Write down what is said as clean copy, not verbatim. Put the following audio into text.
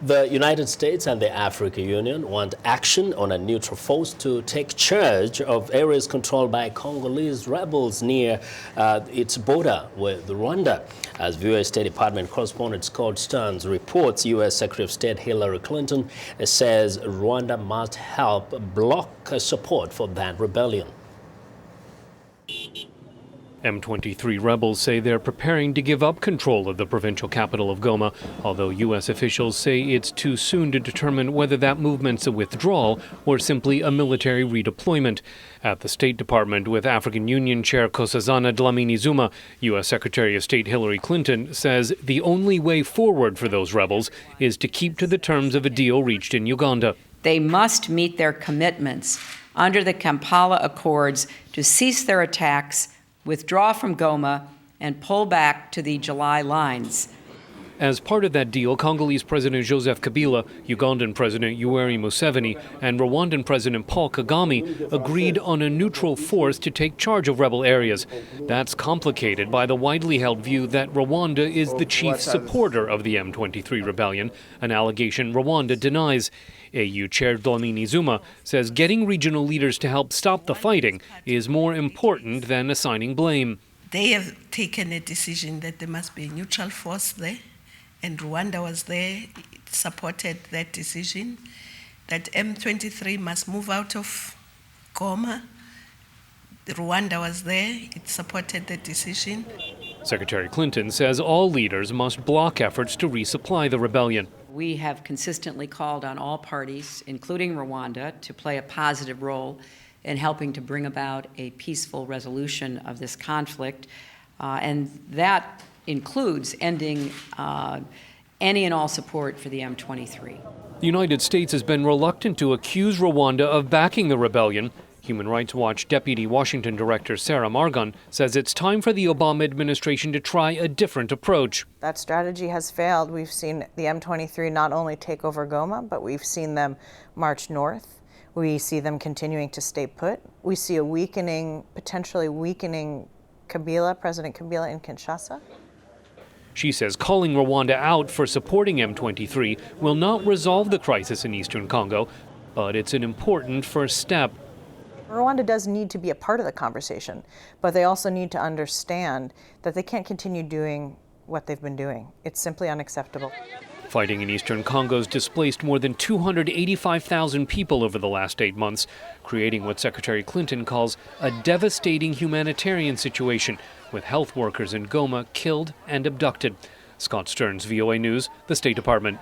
The United States and the African Union want action on a neutral force to take charge of areas controlled by Congolese rebels near its border with Rwanda. As VOA State Department correspondent Scott Stearns reports, U.S. Secretary of State Hillary Clinton says Rwanda must help block support for that rebellion. M23 rebels say they're preparing to give up control of the provincial capital of Goma, although U.S. officials say it's too soon to determine whether that movement's a withdrawal or simply a military redeployment. At the State Department with African Union Chair Nkosazana Dlamini-Zuma, U.S. Secretary of State Hillary Clinton says the only way forward for those rebels is to keep to the terms of a deal reached in Uganda. They must meet their commitments under the Kampala Accords to cease their attacks, withdraw from Goma, and pull back to the July lines. As part of that deal, Congolese President Joseph Kabila, Ugandan President Yoweri Museveni, and Rwandan President Paul Kagame agreed on a neutral force to take charge of rebel areas. That's complicated by the widely held view that Rwanda is the chief supporter of the M23 rebellion, an allegation Rwanda denies. AU Chair Dlamini-Zuma says getting regional leaders to help stop the fighting is more important than assigning blame. They have taken a decision that there must be a neutral force there, and Rwanda was there, it supported that decision, that M23 must move out of Goma. Rwanda was there, it supported the decision. Secretary Clinton says all leaders must block efforts to resupply the rebellion. We have consistently called on all parties, including Rwanda, to play a positive role in helping to bring about a peaceful resolution of this conflict, and that includes ending any and all support for the M23. The United States has been reluctant to accuse Rwanda of backing the rebellion. Human Rights Watch Deputy Washington Director Sarah Margon says it's time for the Obama administration to try a different approach. That strategy has failed. We've seen the M23 not only take over Goma, but we've seen them march north. We see them continuing to stay put. We see a weakening, potentially weakening President Kabila in Kinshasa. She says calling Rwanda out for supporting M23 will not resolve the crisis in eastern Congo, but it's an important first step. Rwanda does need to be a part of the conversation, but they also need to understand that they can't continue doing what they've been doing. It's simply unacceptable. Fighting in eastern Congo's displaced more than 285,000 people over the last 8 months, creating what Secretary Clinton calls a devastating humanitarian situation, with health workers in Goma killed and abducted. Scott Stearns, VOA News, the State Department.